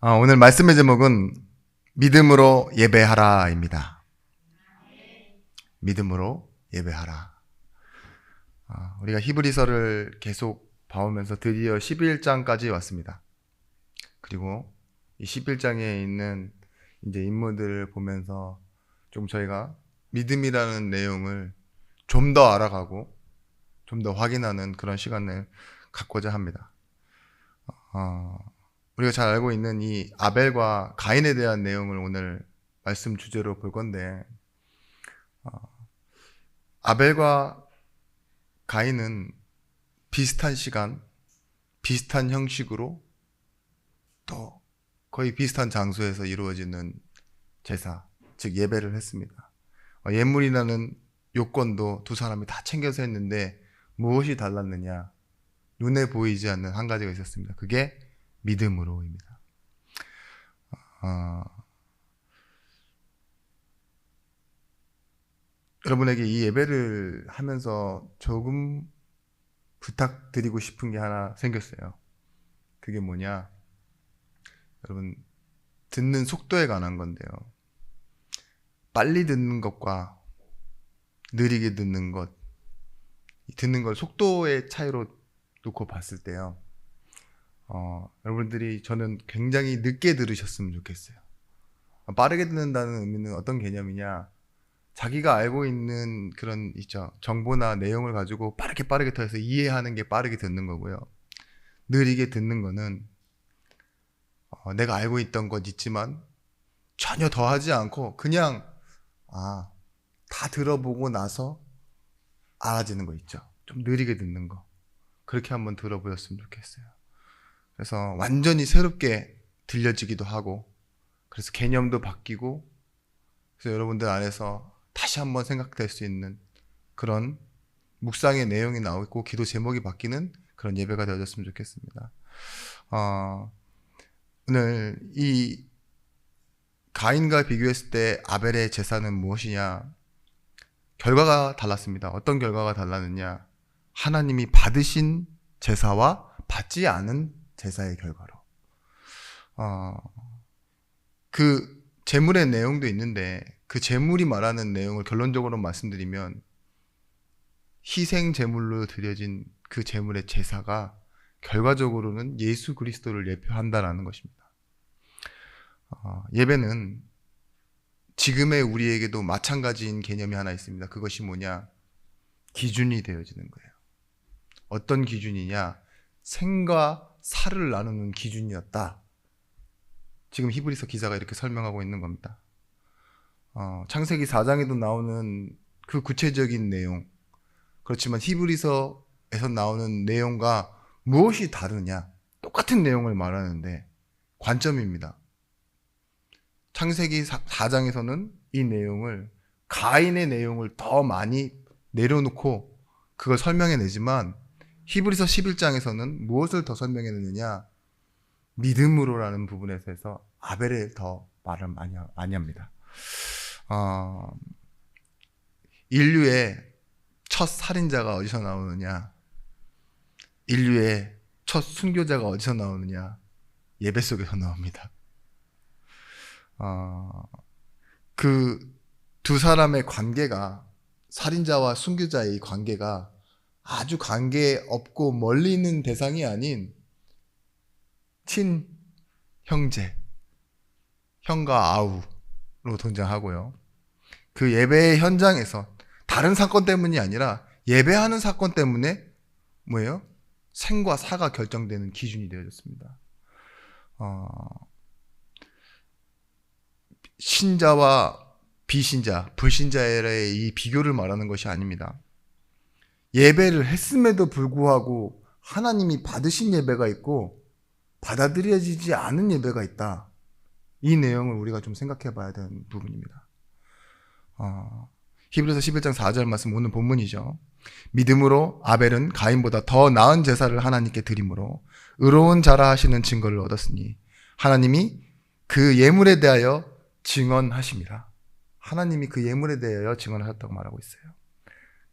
오늘 말씀의 제목은 믿음으로 예배하라입니다. 믿음으로 예배하라. 우리가 히브리서를 계속 봐오면서 드디어 11장까지 왔습니다. 그리고 이 11장에 있는 이제 인물들을 보면서 좀 저희가 믿음이라는 내용을 좀 더 알아가고 좀 더 확인하는 그런 시간을 갖고자 합니다. 우리가 잘 알고 있는 이 아벨과 가인에 대한 내용을 오늘 말씀 주제로 볼 건데, 아벨과 가인은 비슷한 시간, 비슷한 형식으로 또 거의 비슷한 장소에서 이루어지는 제사, 즉 예배를 했습니다. 예물이라는 요건도 두 사람이 다 챙겨서 했는데 무엇이 달랐느냐? 눈에 보이지 않는 한 가지가 있었습니다. 그게 믿음으로입니다. 여러분에게 이 예배를 하면서 조금 부탁드리고 싶은 게 하나 생겼어요. 그게 뭐냐? 여러분, 듣는 속도에 관한 건데요. 빨리 듣는 것과 느리게 듣는 것, 듣는 걸 속도의 차이로 놓고 봤을 때요. 여러분들이 저는 굉장히 늦게 들으셨으면 좋겠어요. 빠르게 듣는다는 의미는 어떤 개념이냐? 자기가 알고 있는 그런 있죠. 정보나 내용을 가지고 빠르게 더해서 이해하는 게 빠르게 듣는 거고요. 느리게 듣는 거는 내가 알고 있던 것 있지만 전혀 더하지 않고 그냥 다 들어보고 나서 알아지는 거 있죠. 좀 느리게 듣는 거. 그렇게 한번 들어보셨으면 좋겠어요. 그래서 완전히 새롭게 들려지기도 하고, 그래서 개념도 바뀌고, 그래서 여러분들 안에서 다시 한번 생각될 수 있는 그런 묵상의 내용이 나오고 기도 제목이 바뀌는 그런 예배가 되어졌으면 좋겠습니다. 오늘 이 가인과 비교했을 때 아벨의 제사는 무엇이냐? 결과가 달랐습니다. 어떤 결과가 달랐느냐? 하나님이 받으신 제사와 받지 않은 제사의 결과로. 그 제물의 내용도 있는데 그 제물이 말하는 내용을 결론적으로 말씀드리면 희생 제물로 드려진 그 제물의 제사가 결과적으로는 예수 그리스도를 예표한다라는 것입니다. 예배는 지금의 우리에게도 마찬가지인 개념이 하나 있습니다. 그것이 뭐냐? 기준이 되어지는 거예요. 어떤 기준이냐? 생과 사를 나누는 기준이었다. 지금 히브리서 기자가 이렇게 설명하고 있는 겁니다. 창세기 4장에도 나오는 그 구체적인 내용, 그렇지만 히브리서에서 나오는 내용과 무엇이 다르냐? 똑같은 내용을 말하는데 관점입니다. 창세기 4장에서는 이 내용을, 가인의 내용을 더 많이 내려놓고 그걸 설명해내지만 히브리서 11장에서는 무엇을 더 설명해내느냐? 믿음으로라는 부분에서 해서 아벨에 더 말을 많이 합니다. 인류의 첫 살인자가 어디서 나오느냐? 인류의 첫 순교자가 어디서 나오느냐? 예배 속에서 나옵니다. 그 두 사람의 관계가, 살인자와 순교자의 관계가 아주 관계없고 멀리 있는 대상이 아닌 친 형제, 형과 아우로 등장하고요. 그 예배의 현장에서 다른 사건 때문이 아니라 예배하는 사건 때문에 뭐예요? 생과 사가 결정되는 기준이 되어졌습니다. 신자와 비신자, 불신자의 이 비교를 말하는 것이 아닙니다. 예배를 했음에도 불구하고 하나님이 받으신 예배가 있고 받아들여지지 않은 예배가 있다. 이 내용을 우리가 좀 생각해 봐야 되는 부분입니다. 히브리서 11장 4절 말씀, 오늘 본문이죠. 믿음으로 아벨은 가인보다 더 나은 제사를 하나님께 드림으로 의로운 자라 하시는 증거를 얻었으니 하나님이 그 예물에 대하여 증언하심이라. 하나님이 그 예물에 대하여 증언하셨다고 말하고 있어요.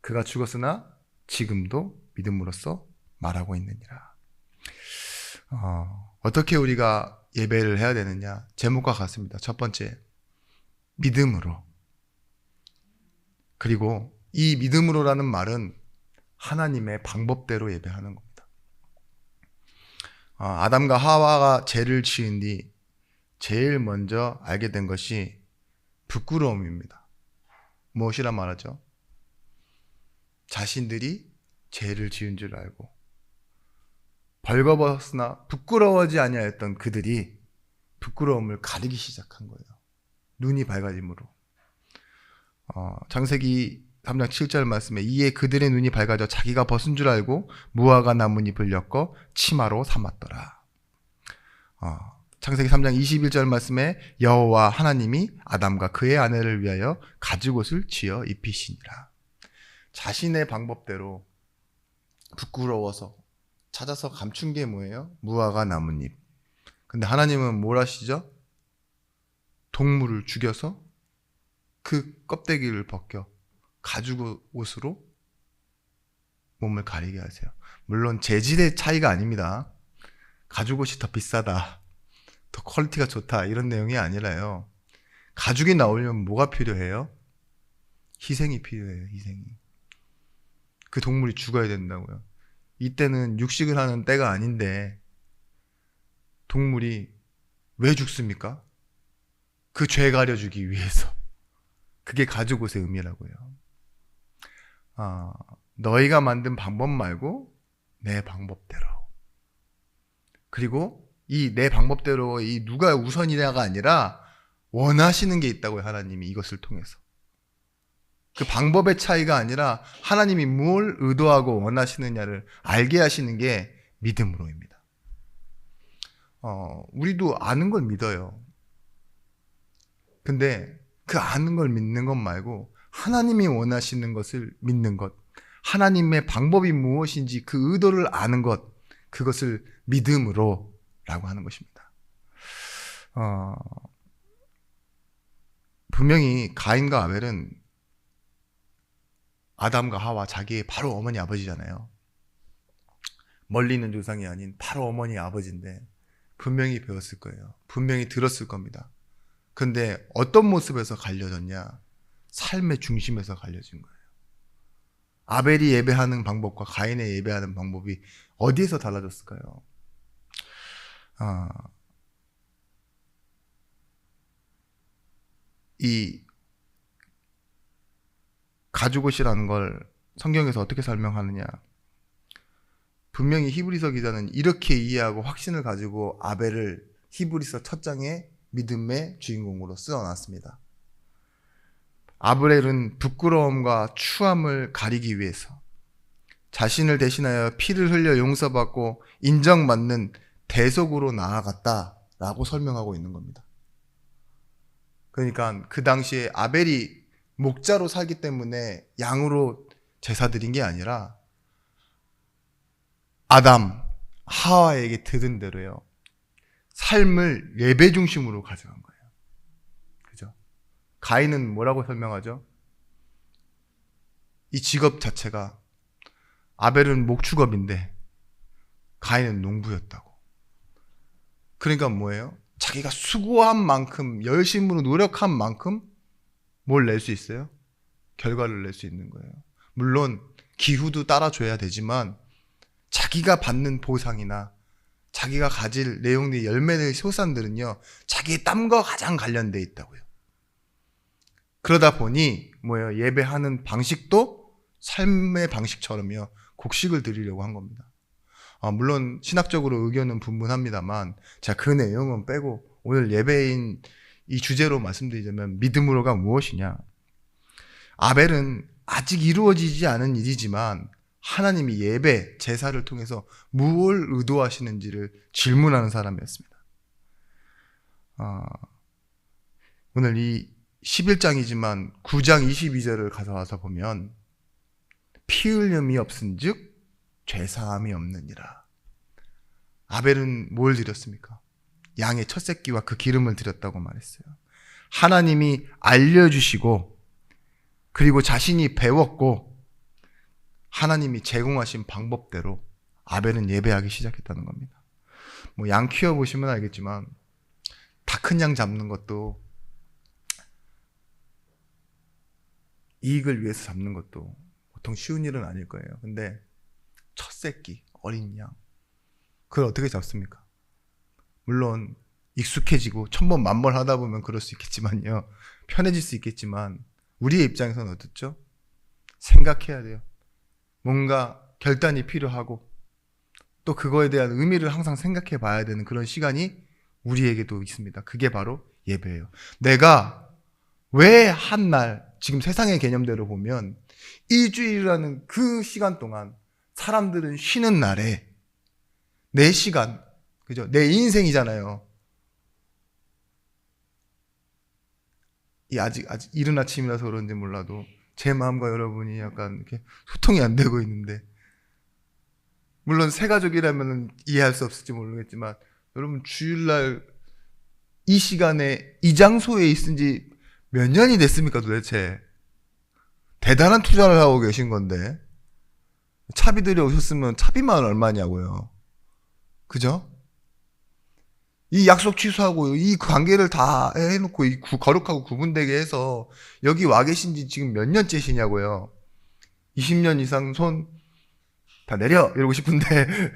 그가 죽었으나 지금도 믿음으로써 말하고 있느니라. 어떻게 우리가 예배를 해야 되느냐? 제목과 같습니다. 첫 번째, 믿음으로. 그리고 이 믿음으로라는 말은 하나님의 방법대로 예배하는 겁니다. 아담과 하와가 죄를 지은 뒤 제일 먼저 알게 된 것이 부끄러움입니다. 무엇이라 말하죠? 자신들이 죄를 지은 줄 알고 벌거벗으나 부끄러워하지 아니하였던 그들이 부끄러움을 가리기 시작한 거예요. 눈이 밝아짐으로. 창세기 3장 7절 말씀에 이에 그들의 눈이 밝아져 자기가 벗은 줄 알고 무화과 나뭇잎을 엮어 치마로 삼았더라. 창세기 3장 21절 말씀에 여호와 하나님이 아담과 그의 아내를 위하여 가죽옷을 지어 입히시니라. 자신의 방법대로 부끄러워서 찾아서 감춘 게 뭐예요? 무화과 나뭇잎. 근데 하나님은 뭘 하시죠? 동물을 죽여서 그 껍데기를 벗겨 가죽옷으로 몸을 가리게 하세요. 물론 재질의 차이가 아닙니다. 가죽옷이 더 비싸다, 더 퀄리티가 좋다, 이런 내용이 아니라요. 가죽이 나오려면 뭐가 필요해요? 희생이 필요해요. 희생이. 그 동물이 죽어야 된다고요. 이때는 육식을 하는 때가 아닌데 동물이 왜 죽습니까? 그 죄 가려주기 위해서. 그게 가죽옷의 의미라고요. 너희가 만든 방법 말고 내 방법대로. 그리고 이 내 방법대로 이 누가 우선이냐가 아니라 원하시는 게 있다고요. 하나님이 이것을 통해서. 그 방법의 차이가 아니라 하나님이 뭘 의도하고 원하시느냐를 알게 하시는 게 믿음으로입니다. 우리도 아는 걸 믿어요. 근데 그 아는 걸 믿는 것 말고 하나님이 원하시는 것을 믿는 것, 하나님의 방법이 무엇인지 그 의도를 아는 것, 그것을 믿음으로 라고 하는 것입니다. 분명히 가인과 아벨은 아담과 하와, 자기의 바로 어머니 아버지잖아요. 멀리 있는 조상이 아닌 바로 어머니 아버지인데 분명히 배웠을 거예요. 분명히 들었을 겁니다. 근데 어떤 모습에서 갈려졌냐? 삶의 중심에서 갈려진 거예요. 아벨이 예배하는 방법과 가인의 예배하는 방법이 어디에서 달라졌을까요? 이 가죽옷이라는 걸 성경에서 어떻게 설명하느냐? 분명히 히브리서 기자는 이렇게 이해하고 확신을 가지고 아벨을 히브리서 첫 장에 믿음의 주인공으로 쓰어놨습니다. 아벨은 부끄러움과 추함을 가리기 위해서 자신을 대신하여 피를 흘려 용서받고 인정받는 대속으로 나아갔다라고 설명하고 있는 겁니다. 그러니까 그 당시에 아벨이 목자로 살기 때문에 양으로 제사 드린 게 아니라 아담, 하와에게 들은 대로요. 삶을 예배 중심으로 가져간 거예요. 그죠? 가인은 뭐라고 설명하죠? 이 직업 자체가 아벨은 목축업인데 가인은 농부였다고. 그러니까 뭐예요? 자기가 수고한 만큼, 열심으로 노력한 만큼 뭘 낼 수 있어요? 결과를 낼 수 있는 거예요. 물론 기후도 따라줘야 되지만 자기가 받는 보상이나 자기가 가질 내용들, 열매의 효산들은요, 자기의 땀과 가장 관련되어 있다고요. 그러다 보니 뭐예요? 예배하는 방식도 삶의 방식처럼요, 곡식을 드리려고 한 겁니다. 물론 신학적으로 의견은 분분합니다만 제가 그 내용은 빼고 오늘 예배인 이 주제로 말씀드리자면 믿음으로가 무엇이냐? 아벨은 아직 이루어지지 않은 일이지만 하나님이 예배, 제사를 통해서 무엇을 의도하시는지를 질문하는 사람이었습니다. 오늘 이 11장이지만 9장 22절을 가져와서 보면 피 흘림이 없은즉 죄사함이 없느니라. 아벨은 뭘 드렸습니까? 양의 첫 새끼와 그 기름을 드렸다고 말했어요. 하나님이 알려주시고 그리고 자신이 배웠고 하나님이 제공하신 방법대로 아벨은 예배하기 시작했다는 겁니다. 양 키워보시면 알겠지만 다 큰 양 잡는 것도, 이익을 위해서 잡는 것도 보통 쉬운 일은 아닐 거예요. 근데 첫 새끼, 어린 양, 그걸 어떻게 잡습니까? 물론 익숙해지고 천번 만번 하다 보면 그럴 수 있겠지만요, 편해질 수 있겠지만 우리의 입장에서는 어떻죠? 생각해야 돼요. 뭔가 결단이 필요하고 또 그거에 대한 의미를 항상 생각해 봐야 되는 그런 시간이 우리에게도 있습니다. 그게 바로 예배예요. 내가 왜 한 날, 지금 세상의 개념대로 보면 일주일이라는 그 시간 동안 사람들은 쉬는 날에 내 시간, 그죠? 내 인생이잖아요. 이 아직 이른 아침이라서 그런지 몰라도 제 마음과 여러분이 약간 이렇게 소통이 안 되고 있는데, 물론 새 가족이라면 이해할 수 없을지 모르겠지만 여러분 주일날 이 시간에 이 장소에 있은 지 몇 년이 됐습니까 도대체? 대단한 투자를 하고 계신 건데 차비들이 오셨으면 차비만 얼마냐고요. 그죠? 이 약속 취소하고 이 관계를 다 해놓고 이 거룩하고 구분되게 해서 여기 와 계신 지 지금 몇 년째시냐고요. 20년 이상 손 다 내려 이러고 싶은데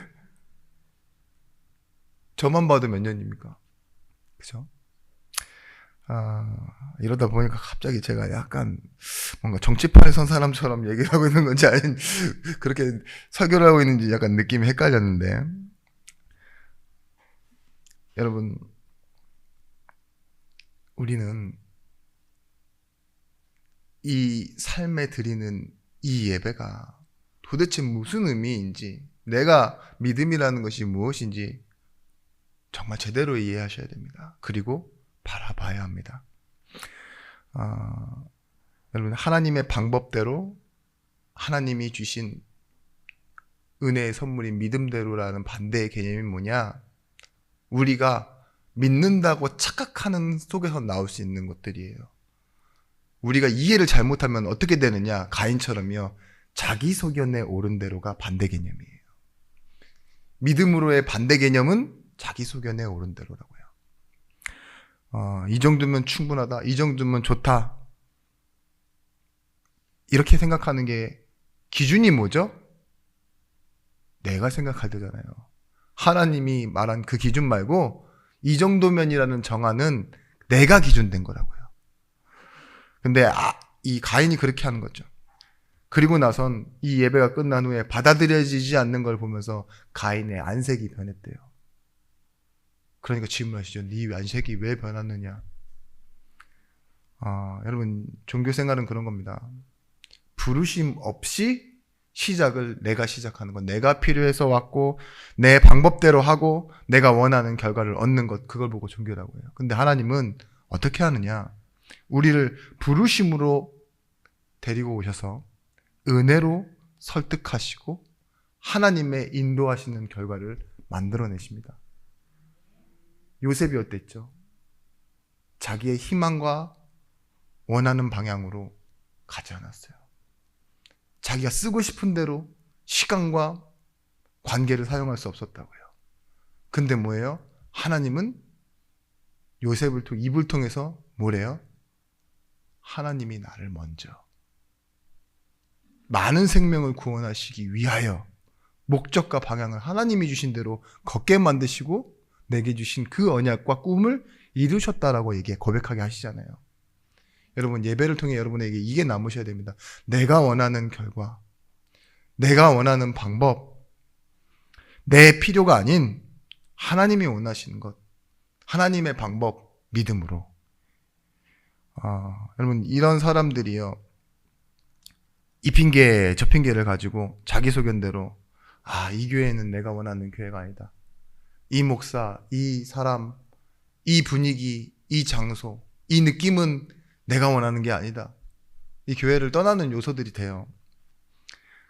저만 봐도 몇 년입니까? 그죠? 이러다 보니까 갑자기 제가 약간 뭔가 정치판에 선 사람처럼 얘기를 하고 있는 건지 아닌 그렇게 설교를 하고 있는지 약간 느낌이 헷갈렸는데, 여러분, 우리는 이 삶에 드리는 이 예배가 도대체 무슨 의미인지, 내가 믿음이라는 것이 무엇인지 정말 제대로 이해하셔야 됩니다. 그리고 바라봐야 합니다. 여러분, 하나님의 방법대로 하나님이 주신 은혜의 선물인 믿음대로라는 반대의 개념이 뭐냐? 우리가 믿는다고 착각하는 속에서 나올 수 있는 것들이에요. 우리가 이해를 잘못하면 어떻게 되느냐? 가인처럼요. 자기 소견에 오른 대로가 반대 개념이에요. 믿음으로의 반대 개념은 자기 소견에 오른 대로라고요. 이 정도면 충분하다, 이 정도면 좋다, 이렇게 생각하는 게 기준이 뭐죠? 내가 생각할 때잖아요. 하나님이 말한 그 기준 말고 이 정도면이라는 정하는 내가 기준된 거라고요. 근데 이 가인이 그렇게 하는 거죠. 그리고 나선 이 예배가 끝난 후에 받아들여지지 않는 걸 보면서 가인의 안색이 변했대요. 그러니까 질문하시죠. 네 안색이 왜 변했느냐? 여러분, 종교 생활은 그런 겁니다. 부르심 없이 시작을 내가 시작하는 것, 내가 필요해서 왔고 내 방법대로 하고 내가 원하는 결과를 얻는 것, 그걸 보고 종교라고 해요. 근데 하나님은 어떻게 하느냐? 우리를 부르심으로 데리고 오셔서 은혜로 설득하시고 하나님의 인도하시는 결과를 만들어내십니다. 요셉이 어땠죠? 자기의 희망과 원하는 방향으로 가지 않았어요. 자기가 쓰고 싶은 대로 시간과 관계를 사용할 수 없었다고요. 근데 뭐예요? 하나님은 요셉을 입을 통해서 뭐래요? 하나님이 나를 먼저 많은 생명을 구원하시기 위하여 목적과 방향을 하나님이 주신 대로 걷게 만드시고 내게 주신 그 언약과 꿈을 이루셨다라고 고백하게 하시잖아요. 여러분, 예배를 통해 여러분에게 이게 남으셔야 됩니다. 내가 원하는 결과, 내가 원하는 방법, 내 필요가 아닌 하나님이 원하시는 것, 하나님의 방법, 믿음으로. 여러분, 이런 사람들이요, 이 핑계 저 핑계를 가지고 자기 소견대로 이 교회는 내가 원하는 교회가 아니다, 이 목사, 이 사람, 이 분위기, 이 장소, 이 느낌은 내가 원하는 게 아니다, 이 교회를 떠나는 요소들이 돼요.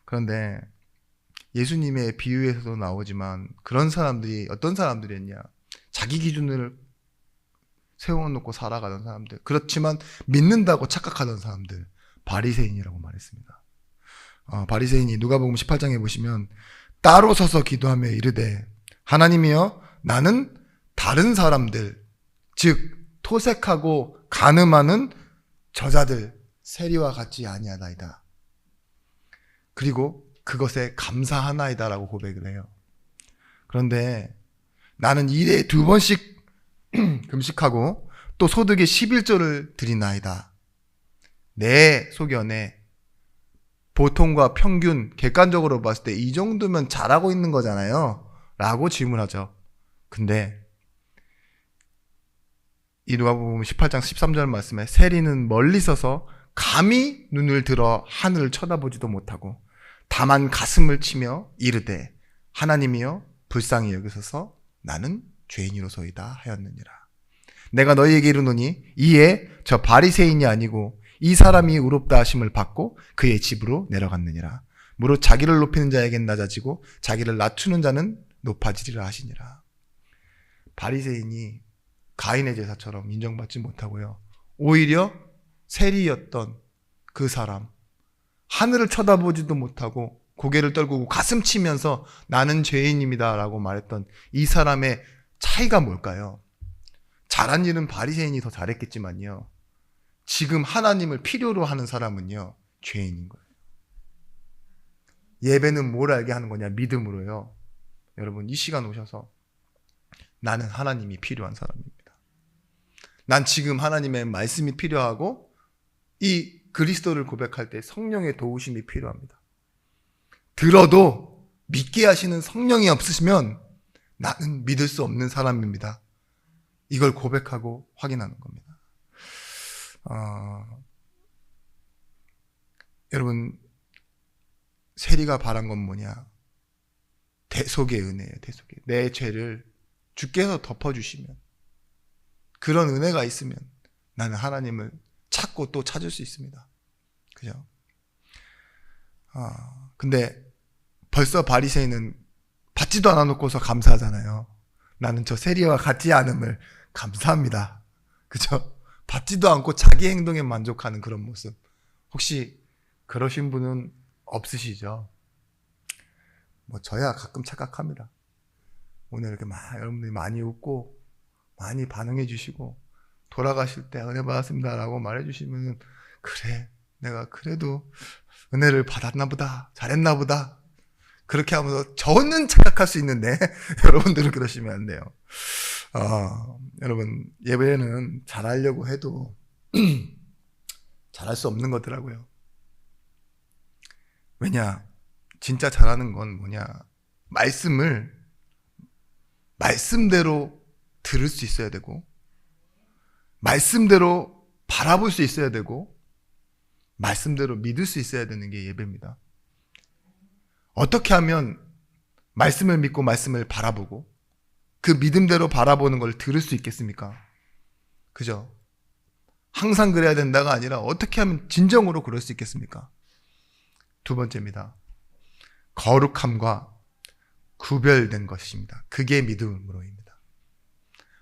그런데 예수님의 비유에서도 나오지만 그런 사람들이 어떤 사람들이었냐? 자기 기준을 세워놓고 살아가던 사람들, 그렇지만 믿는다고 착각하던 사람들, 바리새인이라고 말했습니다. 바리새인이 누가복음 18장에 보시면 따로 서서 기도하며 이르되 하나님이여, 나는 다른 사람들, 즉 토색하고 간음하는 저자들 세리와 같지 아니하나이다. 그리고 그것에 감사하나이다라고 고백을 해요. 그런데 나는 일에 2번씩 금식하고 또 소득의 11조를 드리나이다. 내 소견에 보통과 평균 객관적으로 봤을 때 이 정도면 잘하고 있는 거잖아요 라고 질문하죠. 근데 이 누가복음 18장 13절 말씀에 세리는 멀리 서서 감히 눈을 들어 하늘을 쳐다보지도 못하고 다만 가슴을 치며 이르되 하나님이여 불쌍히 여기소서 나는 죄인이로소이다 하였느니라. 내가 너희에게 이르노니 이에 저 바리새인이 아니고 이 사람이 의롭다 하심을 받고 그의 집으로 내려갔느니라. 무릇 자기를 높이는 자에겐 낮아지고 자기를 낮추는 자는 높아지리라 하시니라. 바리새인이 가인의 제사처럼 인정받지 못하고요, 오히려 세리였던 그 사람, 하늘을 쳐다보지도 못하고 고개를 떨구고 가슴 치면서 나는 죄인입니다 라고 말했던 이 사람의 차이가 뭘까요? 잘한 일은 바리새인이 더 잘했겠지만요, 지금 하나님을 필요로 하는 사람은요 죄인인 거예요. 예배는 뭘 알게 하는 거냐? 믿음으로요. 여러분, 이 시간 오셔서 나는 하나님이 필요한 사람입니다. 난 지금 하나님의 말씀이 필요하고 이 그리스도를 고백할 때 성령의 도우심이 필요합니다. 들어도 믿게 하시는 성령이 없으시면 나는 믿을 수 없는 사람입니다. 이걸 고백하고 확인하는 겁니다. 여러분, 세리가 바란 건 뭐냐? 대속의 은혜예요. 대속의. 내 죄를 주께서 덮어주시면, 그런 은혜가 있으면 나는 하나님을 찾고 또 찾을 수 있습니다. 그죠? 근데 벌써 바리새인은 받지도 않아놓고서 감사하잖아요. 나는 저 세리와 같지 않음을 감사합니다. 그죠? 받지도 않고 자기 행동에 만족하는 그런 모습. 혹시 그러신 분은 없으시죠? 뭐 저야 가끔 착각합니다. 오늘 이렇게 막 여러분들이 많이 웃고 많이 반응해 주시고 돌아가실 때 은혜 받았습니다 라고 말해 주시면, 그래, 내가 그래도 은혜를 받았나 보다, 잘했나 보다, 그렇게 하면서 저는 착각할 수 있는데 여러분들은 그러시면 안 돼요. 여러분, 예배는 잘하려고 해도 잘할 수 없는 거더라고요. 왜냐? 진짜 잘하는 건 뭐냐? 말씀대로 들을 수 있어야 되고, 말씀대로 바라볼 수 있어야 되고, 말씀대로 믿을 수 있어야 되는 게 예배입니다. 어떻게 하면 말씀을 믿고 말씀을 바라보고 그 믿음대로 바라보는 걸 들을 수 있겠습니까? 그죠? 항상 그래야 된다가 아니라 어떻게 하면 진정으로 그럴 수 있겠습니까? 두 번째입니다. 거룩함과 구별된 것입니다. 그게 믿음으로입니다.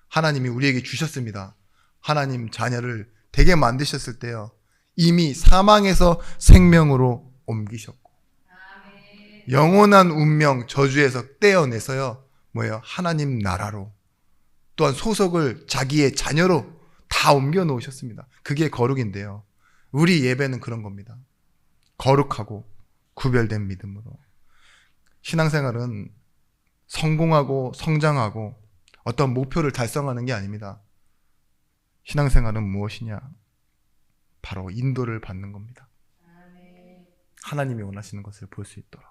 하나님이 우리에게 주셨습니다. 하나님 자녀를 되게 만드셨을 때요, 이미 사망에서 생명으로 옮기셨고, 영원한 운명 저주에서 떼어내서요, 뭐예요? 하나님 나라로, 또한 소속을 자기의 자녀로 다 옮겨 놓으셨습니다. 그게 거룩인데요, 우리 예배는 그런 겁니다. 거룩하고 구별된 믿음으로. 신앙생활은 성공하고 성장하고 어떤 목표를 달성하는 게 아닙니다. 신앙생활은 무엇이냐? 바로 인도를 받는 겁니다. 하나님이 원하시는 것을 볼 수 있도록.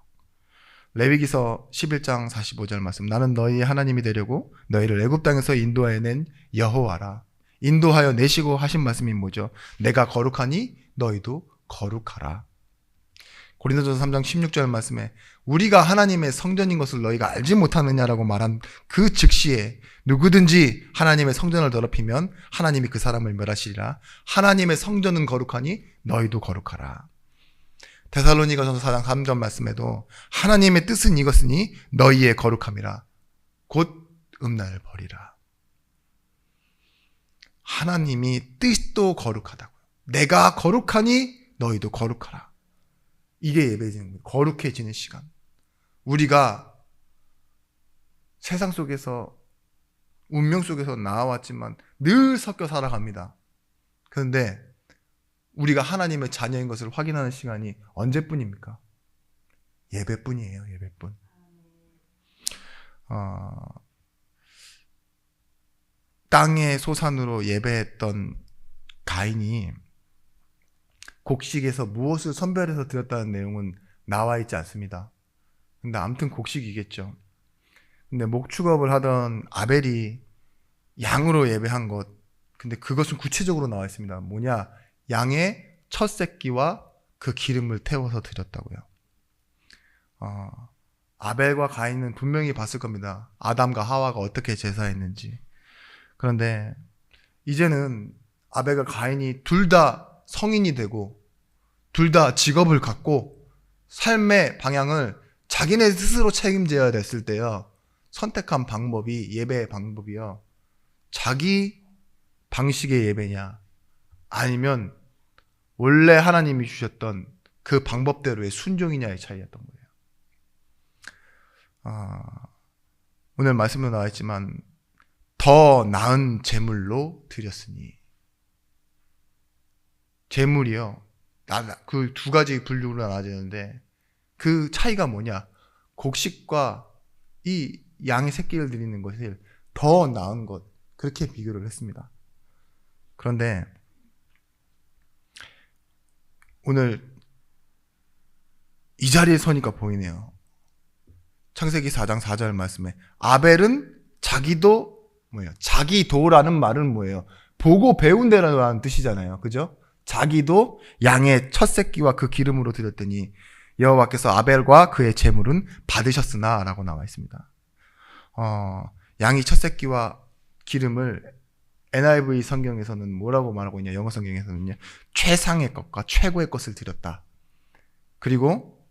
레위기서 11장 45절 말씀, 나는 너희의 하나님이 되려고 너희를 애굽 땅에서 인도하여낸 여호와라. 인도하여 내시고 하신 말씀이 뭐죠? 내가 거룩하니 너희도 거룩하라. 고린도전서 3장 16절 말씀에 우리가 하나님의 성전인 것을 너희가 알지 못하느냐라고 말한 그 즉시에 누구든지 하나님의 성전을 더럽히면 하나님이 그 사람을 멸하시리라. 하나님의 성전은 거룩하니 너희도 거룩하라. 데살로니가전서 4장 3절 말씀에도 하나님의 뜻은 이것이니 너희의 거룩함이라. 곧 음란을 버리라. 하나님이 뜻도 거룩하다고요. 내가 거룩하니 너희도 거룩하라. 이게 예배지는 거예요. 거룩해지는 시간. 우리가 세상 속에서 운명 속에서 나와왔지만 늘 섞여 살아갑니다. 그런데 우리가 하나님의 자녀인 것을 확인하는 시간이 언제뿐입니까? 예배뿐이에요. 예배뿐. 땅의 소산으로 예배했던 가인이 곡식에서 무엇을 선별해서 드렸다는 내용은 나와 있지 않습니다. 근데 아무튼 곡식이겠죠. 근데 목축업을 하던 아벨이 양으로 예배한 것, 근데 그것은 구체적으로 나와 있습니다. 뭐냐? 양의 첫 새끼와 그 기름을 태워서 드렸다고요. 아벨과 가인은 분명히 봤을 겁니다. 아담과 하와가 어떻게 제사했는지. 그런데 이제는 아벨과 가인이 둘 다 성인이 되고 둘 다 직업을 갖고 삶의 방향을 자기네 스스로 책임져야 됐을 때요, 선택한 방법이, 예배의 방법이요, 자기 방식의 예배냐 아니면 원래 하나님이 주셨던 그 방법대로의 순종이냐의 차이였던 거예요. 오늘 말씀에 나와 있지만 더 나은 제물로 드렸으니, 제물이요, 그 두 가지 분류로 나눠지는데 그 차이가 뭐냐? 곡식과 이 양의 새끼를 드리는 것을 더 나은 것, 그렇게 비교를 했습니다. 그런데 오늘 이 자리에 서니까 보이네요. 창세기 4장 4절 말씀에 아벨은 자기도 뭐예요? 자기도라는 말은 뭐예요? 보고 배운 데라는 뜻이잖아요. 그죠? 자기도 양의 첫 새끼와 그 기름으로 드렸더니 여호와께서 아벨과 그의 제물은 받으셨으나 라고 나와 있습니다. 양이 첫 새끼와 기름을 NIV 성경에서는 뭐라고 말하고 있냐? 영어 성경에서는요, 최상의 것과 최고의 것을 드렸다. 그리고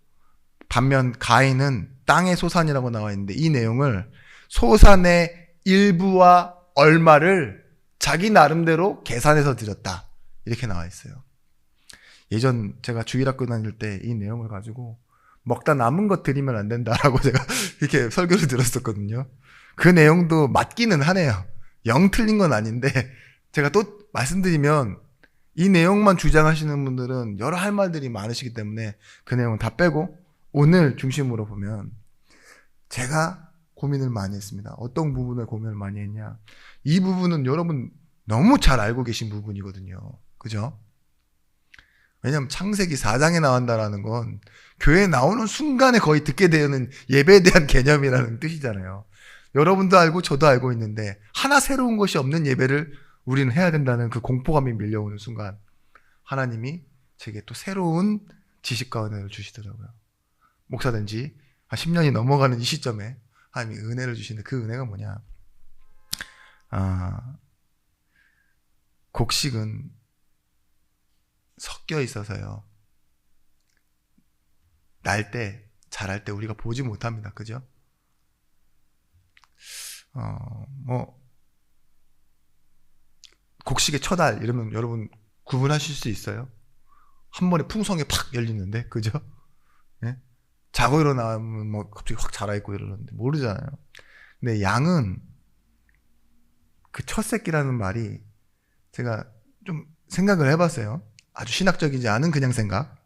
반면 가인은 땅의 소산이라고 나와 있는데 이 내용을 소산의 일부와 얼마를 자기 나름대로 계산해서 드렸다, 이렇게 나와 있어요. 예전 제가 주일학교 다닐 때 이 내용을 가지고 먹다 남은 것 드리면 안 된다라고 제가 이렇게 설교를 들었었거든요. 그 내용도 맞기는 하네요. 영 틀린 건 아닌데, 제가 또 말씀드리면 이 내용만 주장하시는 분들은 여러 할 말들이 많으시기 때문에 그 내용은 다 빼고 오늘 중심으로 보면 제가 고민을 많이 했습니다. 어떤 부분에 고민을 많이 했냐? 이 부분은 여러분 너무 잘 알고 계신 부분이거든요. 그죠? 왜냐하면 창세기 4장에 나온다라는 건 교회에 나오는 순간에 거의 듣게 되는 예배에 대한 개념이라는 뜻이잖아요. 여러분도 알고 저도 알고 있는데 하나 새로운 것이 없는 예배를 우리는 해야 된다는 그 공포감이 밀려오는 순간 하나님이 제게 또 새로운 지식과 은혜를 주시더라고요. 목사된 지 한 10년이 넘어가는 이 시점에 하나님이 은혜를 주시는데 그 은혜가 뭐냐? 곡식은 섞여 있어서요, 날 때, 자랄 때 우리가 보지 못합니다. 그죠? 곡식의 첫 알 이러면 여러분 구분하실 수 있어요? 한 번에 풍성에 팍 열리는데, 그죠? 예? 자고 일어나면 뭐 갑자기 확 자라있고 이러는데 모르잖아요. 근데 양은 그 첫 새끼라는 말이 제가 좀 생각을 해봤어요. 아주 신학적이지 않은 그냥 생각.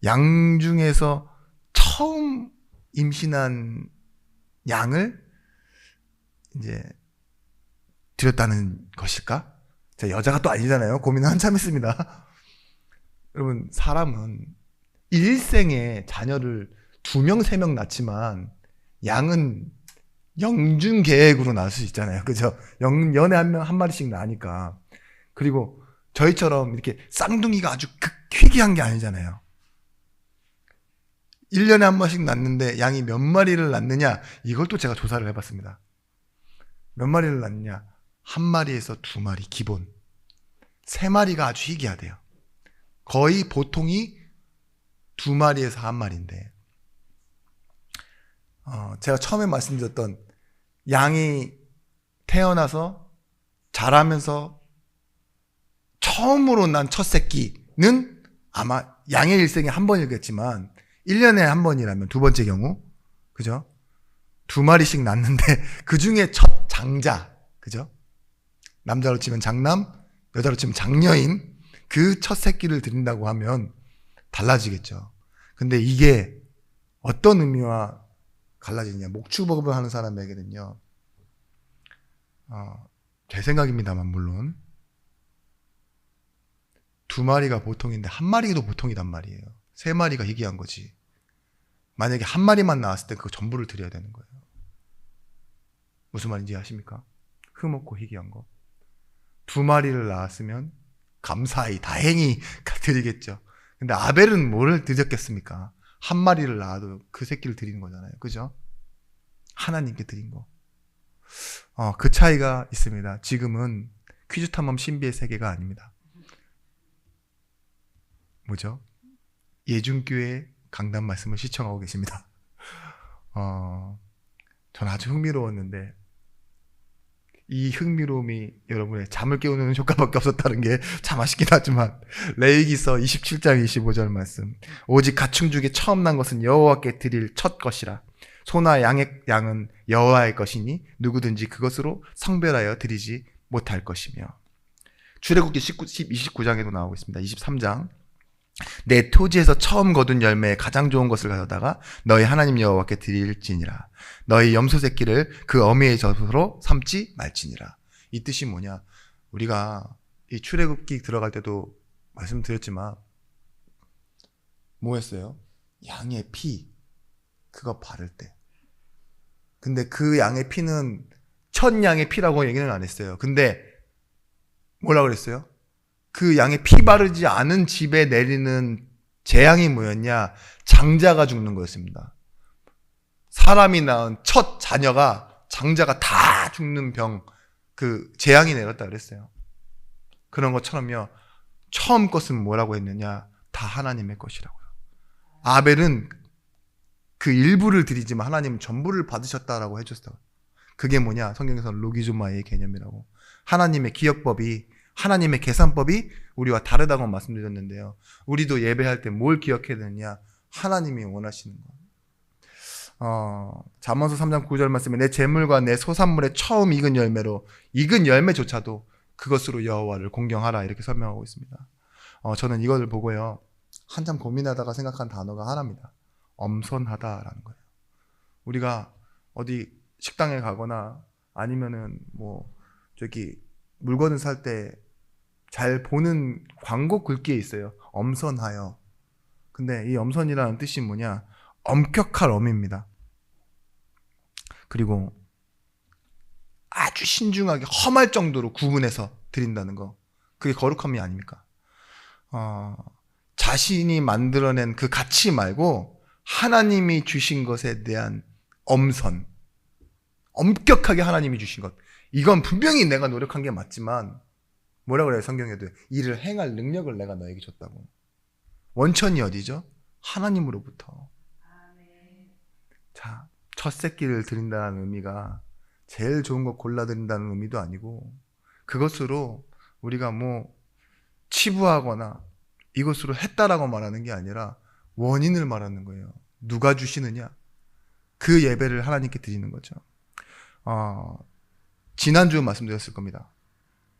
양 중에서 처음 임신한 양을 이제 드렸다는 것일까? 제가 여자가 또 아니잖아요. 고민을 한참 했습니다. 여러분, 사람은 일생에 자녀를 2명, 3명 낳지만 양은 영준 계획으로 낳을 수 있잖아요. 그죠? 연애 한 마리씩 낳으니까. 그리고 저희처럼 이렇게 쌍둥이가 아주 희귀한 게 아니잖아요. 1년에 한 번씩 낳는데 양이 몇 마리를 낳느냐, 이걸 또 제가 조사를 해봤습니다. 몇 마리를 낳느냐? 1마리에서 2마리 기본. 3마리가 아주 희귀하대요. 거의 보통이 2마리에서 1마리인데, 제가 처음에 말씀드렸던 양이 태어나서 자라면서 처음으로 난 첫 새끼는 아마 양의 일생에 한 번이겠지만 1년에 한 번이라면 두 번째 경우, 그죠? 2마리씩 낳는데 그 중에 첫 장자, 그죠? 남자로 치면 장남, 여자로 치면 장녀인 그 첫 새끼를 드린다고 하면 달라지겠죠. 근데 이게 어떤 의미와 갈라지냐? 목축업을 하는 사람에게는요, 제 생각입니다만 물론 2마리가 보통인데 1마리도 보통이단 말이에요. 3마리가 희귀한 거지. 만약에 1마리만 나왔을 때 그거 전부를 드려야 되는 거예요. 무슨 말인지 아십니까? 흠없고 희귀한 거. 2마리를 낳았으면 감사히 다행히 드리겠죠. 근데 아벨은 뭐를 드렸겠습니까? 1마리를 낳아도 그 새끼를 드리는 거잖아요. 그죠? 하나님께 드린 거. 그 차이가 있습니다. 지금은 퀴즈 탐험 신비의 세계가 아닙니다. 뭐죠? 예중교회 강단 말씀을 시청하고 계십니다. 전 아주 흥미로웠는데 이 흥미로움이 여러분의 잠을 깨우는 효과밖에 없었다는 게 참 아쉽긴 하지만 레위기서 27장 25절 말씀 오직 가축 중에 처음 난 것은 여호와께 드릴 첫 것이라 소나 양의 양은 여호와의 것이니 누구든지 그것으로 성별하여 드리지 못할 것이며 출애굽기 29장에도 나오고 있습니다. 23장 내 토지에서 처음 거둔 열매의 가장 좋은 것을 가져다가 너희 하나님 여호와께 드릴지니라. 너희 염소 새끼를 그 어미의 젖으로 삼지 말지니라. 이 뜻이 뭐냐? 우리가 이 출애굽기 들어갈 때도 말씀드렸지만 뭐였어요? 양의 피 그거 바를 때. 근데 그 양의 피는 첫 양의 피라고 얘기는 안 했어요. 근데 뭐라 그랬어요? 그 양의 피 바르지 않은 집에 내리는 재앙이 뭐였냐? 장자가 죽는 거였습니다. 사람이 낳은 첫 자녀가 장자가 다 죽는 병, 그 재앙이 내렸다 그랬어요. 그런 것처럼요. 처음 것은 뭐라고 했느냐? 다 하나님의 것이라고요. 아벨은 그 일부를 드리지만 하나님은 전부를 받으셨다라고 해줬어요. 그게 뭐냐? 성경에서는 로기조마의 개념이라고. 하나님의 기억법이 하나님의 계산법이 우리와 다르다고 말씀드렸는데요. 우리도 예배할 때 뭘 기억해야 되느냐? 하나님이 원하시는 거. 잠언서 3장 9절 말씀에 내 재물과 내 소산물의 처음 익은 열매로 익은 열매조차도 그것으로 여호와를 공경하라 이렇게 설명하고 있습니다. 저는 이것을 보고요. 한참 고민하다가 생각한 단어가 하나입니다. 엄선하다라는 거예요. 우리가 어디 식당에 가거나 아니면은 물건을 살 때 잘 보는 광고 글귀에 있어요. 엄선하여. 근데 이 엄선이라는 뜻이 뭐냐? 엄격할 엄입니다. 그리고 아주 신중하게 험할 정도로 구분해서 드린다는 거. 그게 거룩함이 아닙니까? 자신이 만들어낸 그 가치 말고 하나님이 주신 것에 대한 엄선. 엄격하게 하나님이 주신 것. 이건 분명히 내가 노력한 게 맞지만 뭐라 그래요? 성경에도 이를 행할 능력을 내가 너에게 줬다고. 원천이 어디죠? 하나님으로부터. 자, 첫 새끼를 드린다는 의미가 제일 좋은 거 골라 드린다는 의미도 아니고 그것으로 우리가 치부하거나 이것으로 했다라고 말하는 게 아니라 원인을 말하는 거예요. 누가 주시느냐? 그 예배를 하나님께 드리는 거죠. 지난주 말씀드렸을 겁니다.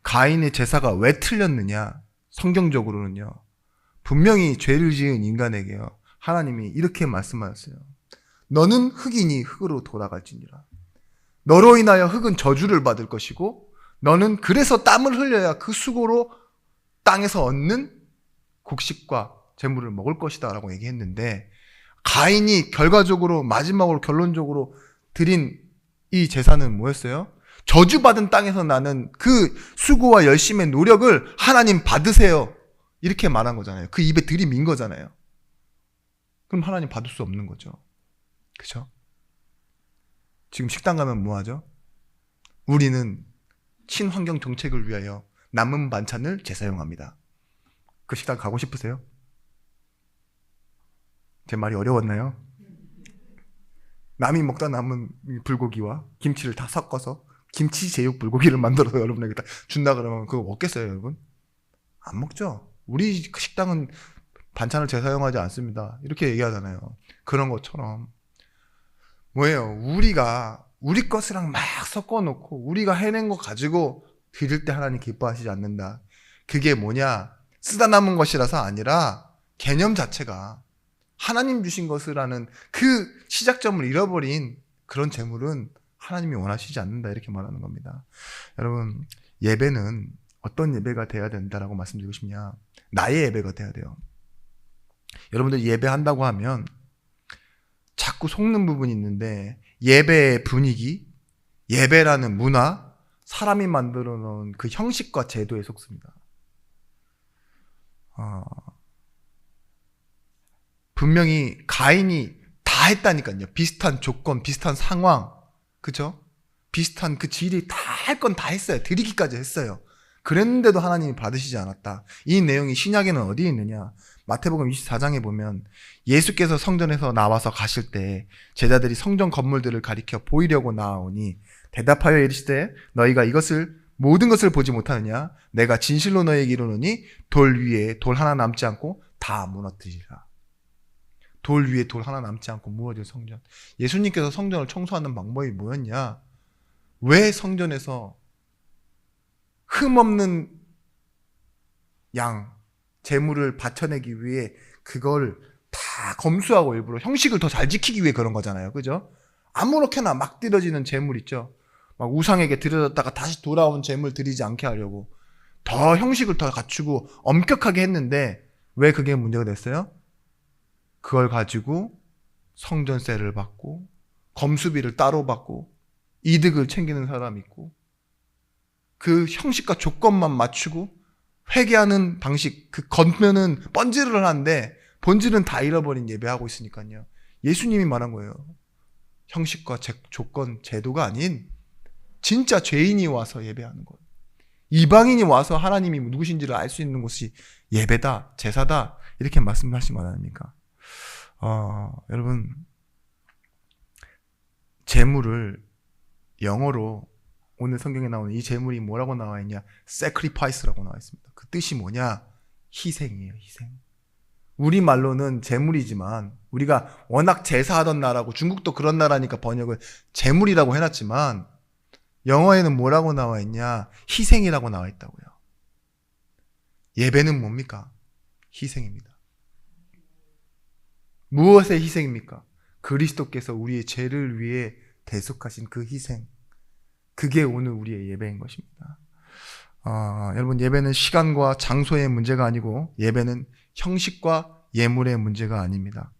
가인의 제사가 왜 틀렸느냐? 성경적으로는요. 분명히 죄를 지은 인간에게요. 하나님이 이렇게 말씀하셨어요. 너는 흙이니 흙으로 돌아갈지니라. 너로 인하여 흙은 저주를 받을 것이고 너는 그래서 땀을 흘려야 그 수고로 땅에서 얻는 곡식과 재물을 먹을 것이다 라고 얘기했는데 가인이 결과적으로 마지막으로 결론적으로 드린 이 제사는 뭐였어요? 저주받은 땅에서 나는 그 수고와 열심의 노력을 하나님 받으세요. 이렇게 말한 거잖아요. 그 입에 들이민 거잖아요. 그럼 하나님 받을 수 없는 거죠. 그렇죠? 지금 식당 가면 뭐 하죠? 우리는 친환경 정책을 위하여 남은 반찬을 재사용합니다. 그 식당 가고 싶으세요? 제 말이 어려웠나요? 남이 먹다 남은 불고기와 김치를 다 섞어서 김치 제육 불고기를 만들어서 여러분에게 다 준다 그러면 그거 먹겠어요, 여러분? 안 먹죠. 우리 식당은 반찬을 재사용하지 않습니다. 이렇게 얘기하잖아요. 그런 것처럼 뭐예요? 우리가 우리 것이랑 막 섞어놓고 우리가 해낸 거 가지고 드릴 때 하나님 기뻐하시지 않는다. 그게 뭐냐? 쓰다 남은 것이라서 아니라 개념 자체가 하나님 주신 것이라는 그 시작점을 잃어버린 그런 재물은 하나님이 원하시지 않는다, 이렇게 말하는 겁니다. 여러분, 예배는 어떤 예배가 돼야 된다라고 말씀드리고 싶냐? 나의 예배가 돼야 돼요. 여러분들 예배한다고 하면 자꾸 속는 부분이 있는데, 예배의 분위기, 예배라는 문화, 사람이 만들어 놓은 그 형식과 제도에 속습니다. 분명히 가인이 다 했다니까요. 비슷한 조건, 비슷한 상황, 그죠? 비슷한 그 질이 다 할 건 다 했어요. 드리기까지 했어요. 그랬는데도 하나님이 받으시지 않았다. 이 내용이 신약에는 어디에 있느냐? 마태복음 24장에 보면 예수께서 성전에서 나와서 가실 때 제자들이 성전 건물들을 가리켜 보이려고 나아오니 대답하여 이르시되 너희가 이것을 모든 것을 보지 못하느냐? 내가 진실로 너희에게 이르노니 돌 위에 돌 하나 남지 않고 다 무너뜨리라. 돌 위에 돌 하나 남지 않고 무너질 성전. 예수님께서 성전을 청소하는 방법이 뭐였냐? 왜 성전에서 흠없는 양, 재물을 바쳐내기 위해 그걸 다 검수하고 일부러 형식을 더 잘 지키기 위해 그런 거잖아요. 그죠? 아무렇게나 막 드려지는 재물 있죠. 막 우상에게 드려졌다가 다시 돌아온 재물 드리지 않게 하려고 더 형식을 더 갖추고 엄격하게 했는데 왜 그게 문제가 됐어요? 그걸 가지고 성전세를 받고 검수비를 따로 받고 이득을 챙기는 사람이 있고 그 형식과 조건만 맞추고 회개하는 방식, 그 겉면은 번지르르 한데 본질은 다 잃어버린 예배하고 있으니까요. 예수님이 말한 거예요. 형식과 조건, 제도가 아닌 진짜 죄인이 와서 예배하는 것. 이방인이 와서 하나님이 누구신지를 알 수 있는 곳이 예배다, 제사다, 이렇게 말씀하시면 안 합니까? 여러분, 제물을 영어로 오늘 성경에 나오는 이 제물이 뭐라고 나와 있냐? sacrifice라고 나와 있습니다. 그 뜻이 뭐냐? 희생이에요, 희생. 우리말로는 제물이지만 우리가 워낙 제사하던 나라고 중국도 그런 나라니까 번역을 제물이라고 해놨지만 영어에는 뭐라고 나와 있냐? 희생이라고 나와 있다고요. 예배는 뭡니까? 희생입니다. 무엇의 희생입니까? 그리스도께서 우리의 죄를 위해 대속하신 그 희생. 그게 오늘 우리의 예배인 것입니다. 여러분, 예배는 시간과 장소의 문제가 아니고 예배는 형식과 예물의 문제가 아닙니다.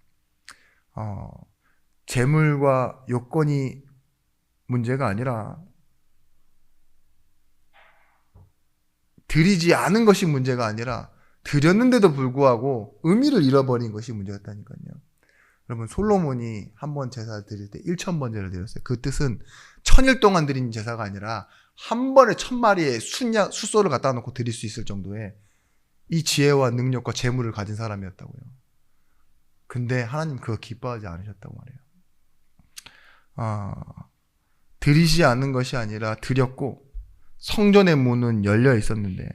재물과 요건이 문제가 아니라 드리지 않은 것이 문제가 아니라 드렸는데도 불구하고 의미를 잃어버린 것이 문제였다니까요. 여러분, 솔로몬이 한 번 제사를 드릴 때 1000번제를 드렸어요. 그 뜻은 1000일 동안 드린 제사가 아니라 한 번에 1000마리의 숫소를 갖다 놓고 드릴 수 있을 정도의 이 지혜와 능력과 재물을 가진 사람이었다고요. 근데 하나님 그거 기뻐하지 않으셨다고 말해요. 드리지 않는 것이 아니라 드렸고 성전의 문은 열려 있었는데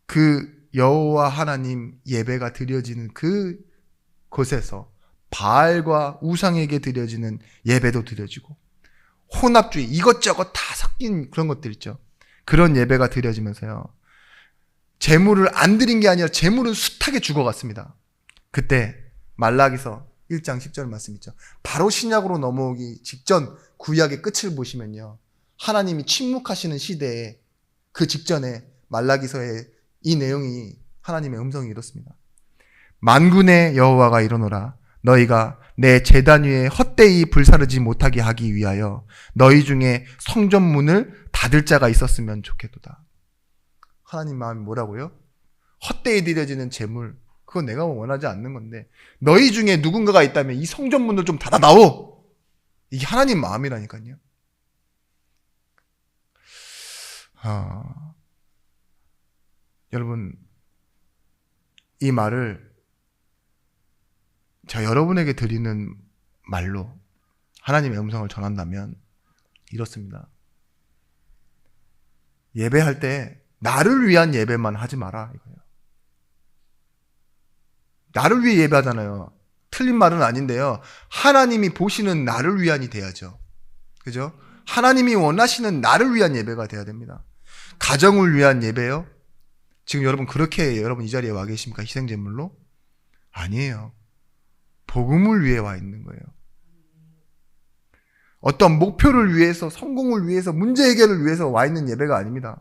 그 여호와 하나님 예배가 드려지는 그 곳에서 바알과 우상에게 드려지는 예배도 드려지고 혼합주의 이것저것 다 섞인 그런 것들 있죠. 그런 예배가 드려지면서요. 재물을 안 드린 게 아니라 재물은 숱하게 죽어갔습니다. 그때 말라기서 1장 10절 말씀 있죠. 바로 신약으로 넘어오기 직전 구약의 끝을 보시면요. 하나님이 침묵하시는 시대에 그 직전에 말라기서의 이 내용이 하나님의 음성이 이렇습니다. 만군의 여호와가 이르노라. 너희가 내 제단 위에 헛되이 불사르지 못하게 하기 위하여 너희 중에 성전 문을 닫을 자가 있었으면 좋겠도다. 하나님 마음이 뭐라고요? 헛되이 드려지는 재물, 그건 내가 원하지 않는 건데 너희 중에 누군가가 있다면 이 성전 문을 좀 닫아다오. 이게 하나님 마음이라니까요. 여러분, 이 말을 제가 여러분에게 드리는 말로 하나님의 음성을 전한다면 이렇습니다. 예배할 때 나를 위한 예배만 하지 마라 이거예요. 나를 위해 예배하잖아요. 틀린 말은 아닌데요. 하나님이 보시는 나를 위한이 돼야죠. 그죠? 하나님이 원하시는 나를 위한 예배가 돼야 됩니다. 가정을 위한 예배요? 지금 여러분 그렇게 여러분 이 자리에 와 계십니까? 희생제물로? 아니에요. 복음을 위해 와 있는 거예요. 어떤 목표를 위해서, 성공을 위해서, 문제 해결을 위해서 와 있는 예배가 아닙니다.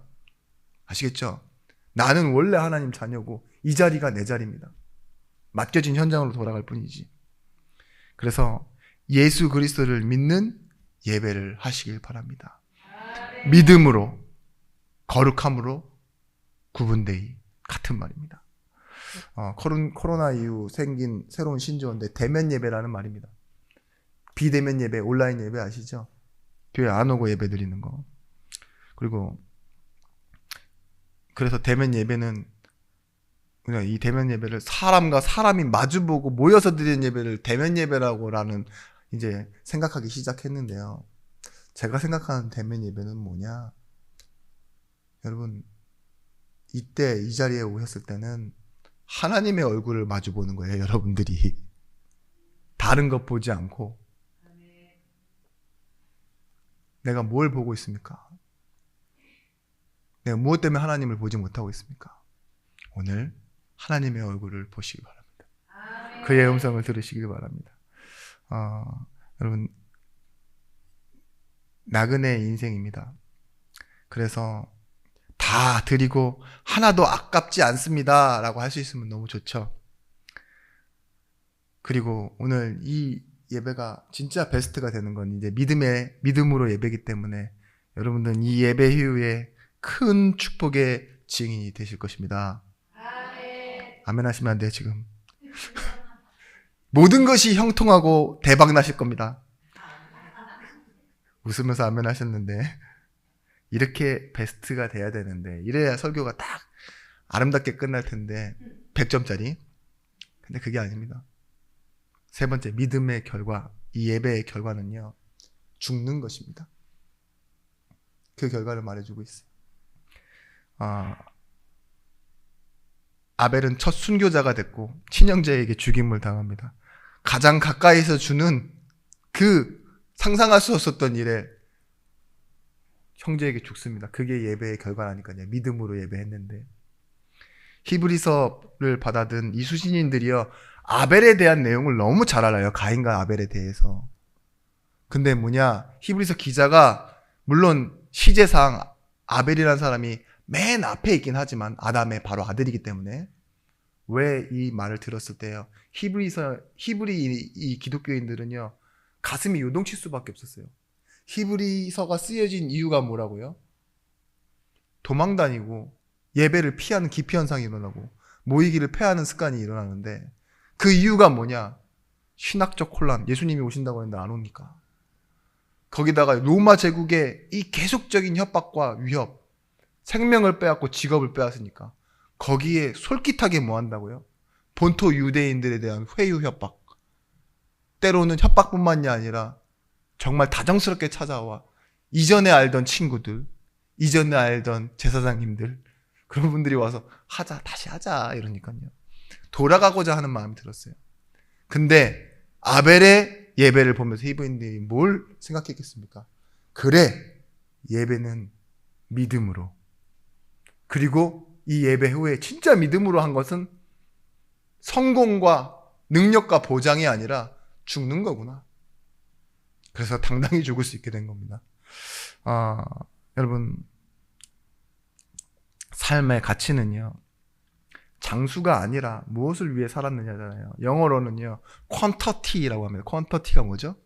아시겠죠? 나는 원래 하나님 자녀고 이 자리가 내 자리입니다. 맡겨진 현장으로 돌아갈 뿐이지. 그래서 예수 그리스도를 믿는 예배를 하시길 바랍니다. 믿음으로, 거룩함으로 구분되이 같은 말입니다. 코로나 이후 생긴 새로운 신조어인데 대면 예배라는 말입니다. 비대면 예배, 온라인 예배 아시죠? 교회 안 오고 예배 드리는 거. 그리고 그래서 대면 예배는 그냥 이 대면 예배를 사람과 사람이 마주보고 모여서 드리는 예배를 대면 예배라고라는 이제 생각하기 시작했는데요. 제가 생각하는 대면 예배는 뭐냐? 여러분 이때 이 자리에 오셨을 때는 하나님의 얼굴을 마주보는 거예요. 여러분들이 다른 것 보지 않고 내가 뭘 보고 있습니까? 내가 무엇 때문에 하나님을 보지 못하고 있습니까? 오늘 하나님의 얼굴을 보시기 바랍니다. 그의 음성을 들으시길 바랍니다. 여러분 나그네 인생입니다. 그래서 다 드리고 하나도 아깝지 않습니다 라고 할 수 있으면 너무 좋죠. 그리고 오늘 이 예배가 진짜 베스트가 되는 건 이제 믿음으로 예배이기 때문에 여러분들은 이 예배 이후에 큰 축복의 증인이 되실 것입니다. 아멘 하시면 안 돼요 지금. 모든 것이 형통하고 대박 나실 겁니다. 웃으면서 아멘 하셨는데 이렇게 베스트가 돼야 되는데 이래야 설교가 딱 아름답게 끝날 텐데 100점짜리. 근데 그게 아닙니다. 세 번째 믿음의 결과, 이 예배의 결과는요 죽는 것입니다. 그 결과를 말해주고 있어요. 아벨은 첫 순교자가 됐고 친형제에게 죽임을 당합니다. 가장 가까이서 주는 그 상상할 수 없었던 일에 형제에게 죽습니다. 그게 예배의 결과라니까요. 믿음으로 예배했는데 히브리서를 받아든 이 수신인들이요 아벨에 대한 내용을 너무 잘 알아요. 가인과 아벨에 대해서. 근데 히브리서 기자가 물론 시제상 아벨이라는 사람이 맨 앞에 있긴 하지만 아담의 바로 아들이기 때문에 왜 이 말을 들었을 때요 히브리 이 기독교인들은요 가슴이 요동칠 수밖에 없었어요. 히브리서가 쓰여진 이유가 뭐라고요? 도망 다니고 예배를 피하는 기피 현상이 일어나고 모이기를 패하는 습관이 일어나는데 그 이유가 뭐냐? 신학적 혼란. 예수님이 오신다고 했는데 안 오니까. 거기다가 로마 제국의 이 계속적인 협박과 위협, 생명을 빼앗고 직업을 빼앗으니까 거기에 솔깃하게 뭐 한다고요? 본토 유대인들에 대한 회유 협박. 때로는 협박뿐만이 아니라 정말 다정스럽게 찾아와 이전에 알던 친구들, 이전에 알던 제사장님들 그런 분들이 와서 다시 하자 이러니까요. 돌아가고자 하는 마음이 들었어요. 근데 아벨의 예배를 보면서 히브리인들이 뭘 생각했겠습니까? 그래, 예배는 믿음으로. 그리고 이 예배 후에 진짜 믿음으로 한 것은 성공과 능력과 보장이 아니라 죽는 거구나. 그래서 당당히 죽을 수 있게 된 겁니다. 여러분 삶의 가치는요 장수가 아니라 무엇을 위해 살았느냐잖아요. 영어로는요 퀀터티라고 합니다. 퀀터티가 뭐죠?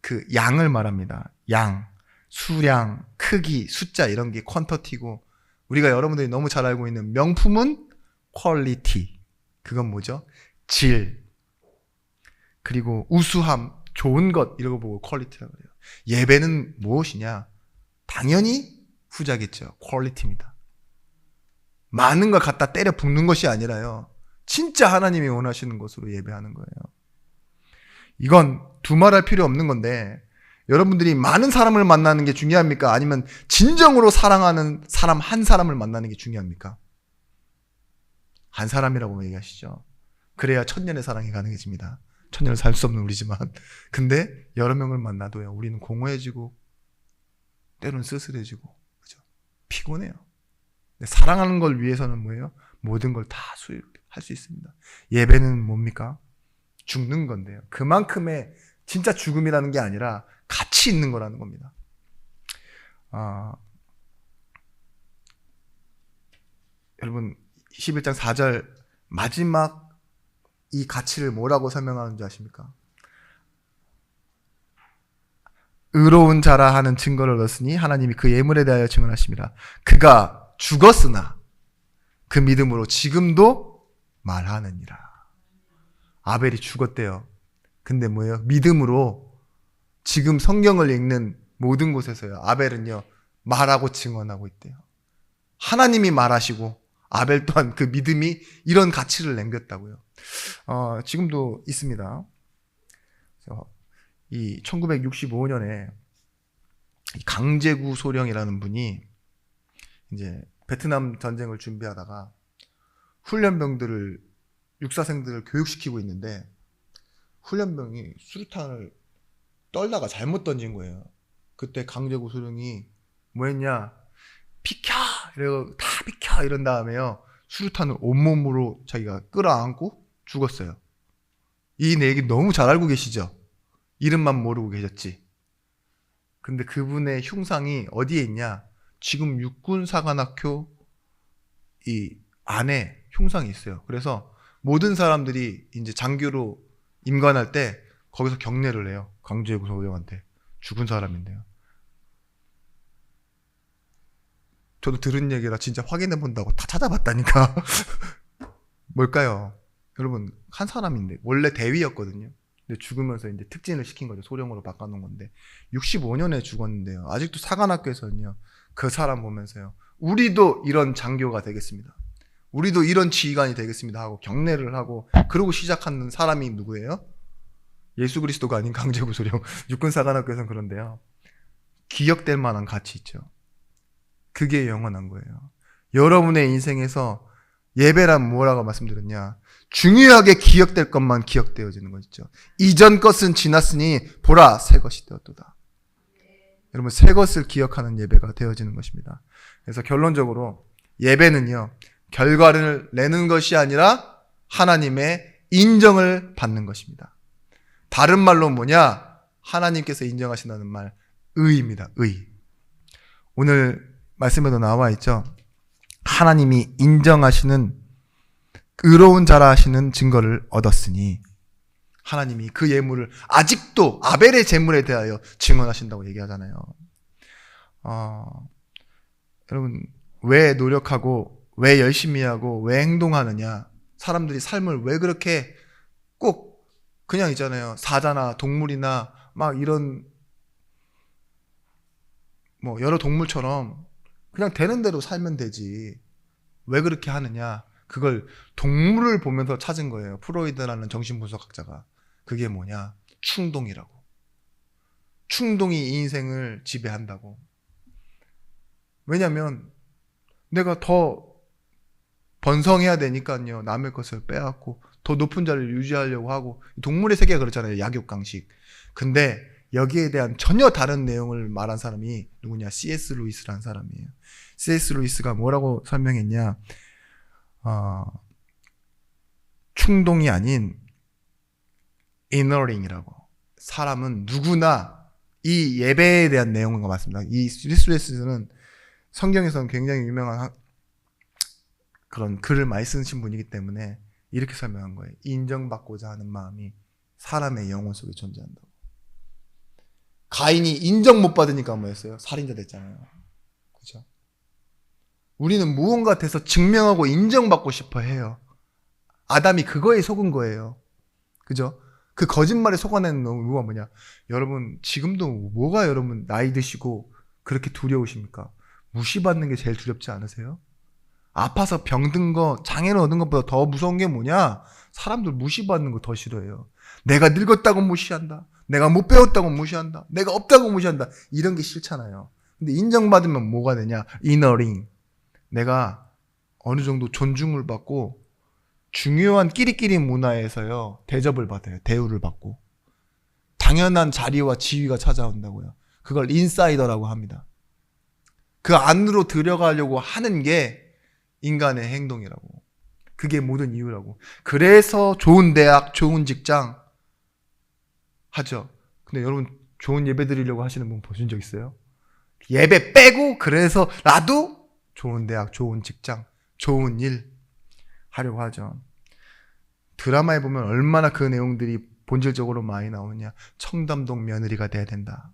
그 양을 말합니다. 양, 수량, 크기, 숫자 이런 게 퀀터티고 우리가 여러분들이 너무 잘 알고 있는 명품은 퀄리티. 그건 뭐죠? 질. 그리고 우수함, 좋은 것 이런 거 보고 퀄리티라고 해요. 예배는 무엇이냐? 당연히 후자겠죠. 퀄리티입니다. 많은 걸 갖다 때려 붓는 것이 아니라요. 진짜 하나님이 원하시는 것으로 예배하는 거예요. 이건 두말할 필요 없는 건데 여러분들이 많은 사람을 만나는 게 중요합니까? 아니면 진정으로 사랑하는 사람 한 사람을 만나는 게 중요합니까? 한 사람이라고 얘기하시죠. 그래야 천년의 사랑이 가능해집니다. 천년을 살 수 없는 우리지만. 근데 여러 명을 만나도요, 우리는 공허해지고 때로는 쓸쓸해지고, 그죠? 피곤해요. 근데 사랑하는 걸 위해서는 뭐예요? 모든 걸 다 수용할 수 있습니다. 예배는 뭡니까? 죽는 건데요. 그만큼의 진짜 죽음이라는 게 아니라 가치 있는 거라는 겁니다. 여러분 11장 4절 마지막 이 가치를 뭐라고 설명하는지 아십니까? 의로운 자라 하는 증거를 얻었으니 하나님이 그 예물에 대하여 증언하십니다. 그가 죽었으나 그 믿음으로 지금도 말하느니라. 아벨이 죽었대요. 근데 뭐예요? 믿음으로 지금 성경을 읽는 모든 곳에서요, 아벨은요 말하고 증언하고 있대요. 하나님이 말하시고 아벨 또한 그 믿음이 이런 가치를 남겼다고요. 지금도 있습니다. 이 1965년에 강제구 소령이라는 분이 이제 베트남 전쟁을 준비하다가 훈련병들을, 육사생들을 교육시키고 있는데 훈련병이 수류탄을 떨다가 잘못 던진 거예요. 그때 강제구 소령이 뭐 했냐? 비켜! 이러고 다 비켜! 이런 다음에요, 수류탄을 온몸으로 자기가 끌어안고 죽었어요. 이 얘기 너무 잘 알고 계시죠? 이름만 모르고 계셨지. 근데 그분의 흉상이 어디에 있냐? 지금 육군사관학교 이 안에 흉상이 있어요. 그래서 모든 사람들이 이제 장교로 임관할 때 거기서 경례를 해요. 강제구 소령한테. 죽은 사람인데요. 저도 들은 얘기라 진짜 확인해 본다고 다 찾아봤다니까. 뭘까요? 여러분, 한 사람인데 원래 대위였거든요. 근데 죽으면서 이제 특진을 시킨 거죠. 소령으로 바꿔놓은 건데 65년에 죽었는데요. 아직도 사관학교에서는요, 그 사람 보면서요, 우리도 이런 장교가 되겠습니다. 우리도 이런 지휘관이 되겠습니다 하고 경례를 하고 그러고 시작하는 사람이 누구예요? 예수 그리스도가 아닌 강제구 소령. 육군사관학교에서는 그런데요, 기억될 만한 가치 있죠. 그게 영원한 거예요. 여러분의 인생에서 예배란 뭐라고 말씀드렸냐? 중요하게 기억될 것만 기억되어지는 것이죠. 이전 것은 지났으니 보라 새 것이 되었도다. 여러분, 새 것을 기억하는 예배가 되어지는 것입니다. 그래서 결론적으로 예배는요, 결과를 내는 것이 아니라 하나님의 인정을 받는 것입니다. 다른 말로 뭐냐? 하나님께서 인정하신다는 말, 의입니다. 의. 오늘 말씀에도 나와 있죠. 하나님이 인정하시는 의로운 자라 하시는 증거를 얻었으니, 하나님이 그 예물을 아직도 아벨의 제물에 대하여 증언하신다고 얘기하잖아요. 여러분, 왜 노력하고 왜 열심히 하고 왜 행동하느냐? 사람들이 삶을 왜 그렇게 꼭 그냥 있잖아요. 사자나 동물이나 막 이런 뭐 여러 동물처럼 그냥 되는 대로 살면 되지. 왜 그렇게 하느냐? 그걸 동물을 보면서 찾은 거예요. 프로이드라는 정신분석학자가. 그게 뭐냐? 충동이라고. 충동이 이 인생을 지배한다고. 왜냐면 내가 더 번성해야 되니까요, 남의 것을 빼앗고 더 높은 자리를 유지하려고 하고. 동물의 세계가 그렇잖아요. 약육강식. 근데 여기에 대한 전혀 다른 내용을 말한 사람이 누구냐? C.S. 루이스라는 사람이에요. C.S. 루이스가 뭐라고 설명했냐? 충동이 아닌 inner링이라고. 사람은 누구나 이 예배에 대한 내용인 것 같습니다. 이 C.S. 루이스는 성경에서는 굉장히 유명한 그런 글을 많이 쓰신 분이기 때문에 이렇게 설명한 거예요. 인정받고자 하는 마음이 사람의 영혼 속에 존재한다고. 가인이 인정 못 받으니까 뭐였어요? 살인자 됐잖아요. 그렇죠? 우리는 무언가 돼서 증명하고 인정받고 싶어 해요. 아담이 그거에 속은 거예요. 그죠? 그 거짓말에 속아내는 이유가 뭐냐? 여러분, 지금도 뭐가 여러분 나이 드시고 그렇게 두려우십니까? 무시받는 게 제일 두렵지 않으세요? 아파서 병든 거, 장애를 얻은 것보다 더 무서운 게 뭐냐? 사람들 무시받는 거 더 싫어해요. 내가 늙었다고 무시한다. 내가 못 배웠다고 무시한다. 내가 없다고 무시한다. 이런 게 싫잖아요. 근데 인정받으면 뭐가 되냐? 이너링. 내가 어느 정도 존중을 받고 중요한 끼리끼리 문화에서요, 대접을 받아요. 대우를 받고. 당연한 자리와 지위가 찾아온다고요. 그걸 인사이더라고 합니다. 그 안으로 들어가려고 하는 게 인간의 행동이라고. 그게 모든 이유라고. 그래서 좋은 대학, 좋은 직장 하죠. 근데 여러분, 좋은 예배 드리려고 하시는 분 보신 적 있어요? 예배 빼고 그래서 나도 좋은 대학, 좋은 직장, 좋은 일 하려고 하죠. 드라마에 보면 얼마나 그 내용들이 본질적으로 많이 나오느냐. 청담동 며느리가 돼야 된다.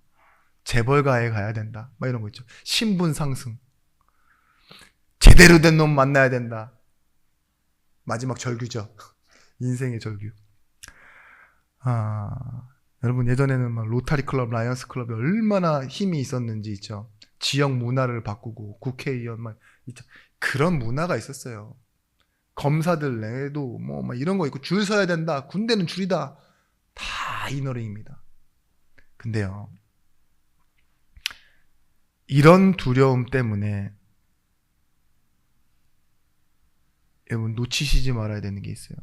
재벌가에 가야 된다. 막 이런 거 있죠. 신분 상승. 제대로 된 놈 만나야 된다. 마지막 절규죠. 인생의 절규. 여러분 예전에는 막 로타리 클럽, 라이언스 클럽이 얼마나 힘이 있었는지 있죠. 지역 문화를 바꾸고 국회의원 막 있죠. 그런 문화가 있었어요. 검사들 내에도 뭐 막 이런 거 있고 줄 서야 된다. 군대는 줄이다. 다 이너링입니다. 근데요. 이런 두려움 때문에 여러분 놓치시지 말아야 되는 게 있어요.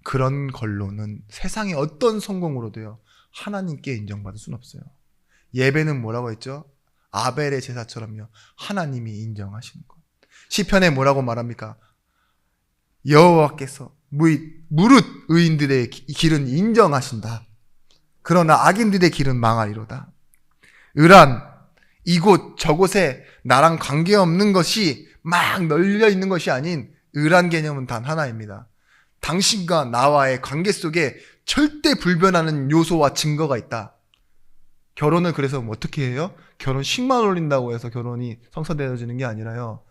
그런 걸로는 세상의 어떤 성공으로도요. 하나님께 인정받을 수는 없어요. 예배는 뭐라고 했죠? 아벨의 제사처럼요. 하나님이 인정하시는 것. 시편에 뭐라고 말합니까? 여호와께서 무릇 의인들의 길은 인정하신다. 그러나 악인들의 길은 망하리로다. 을한 이곳 저곳에 나랑 관계없는 것이 막 널려 있는 것이 아닌 을한 개념은 단 하나입니다. 당신과 나와의 관계 속에 절대 불변하는 요소와 증거가 있다. 결혼을 그래서 어떻게 해요? 결혼식만 올린다고 해서 결혼이 성사되어지는 게 아니라요.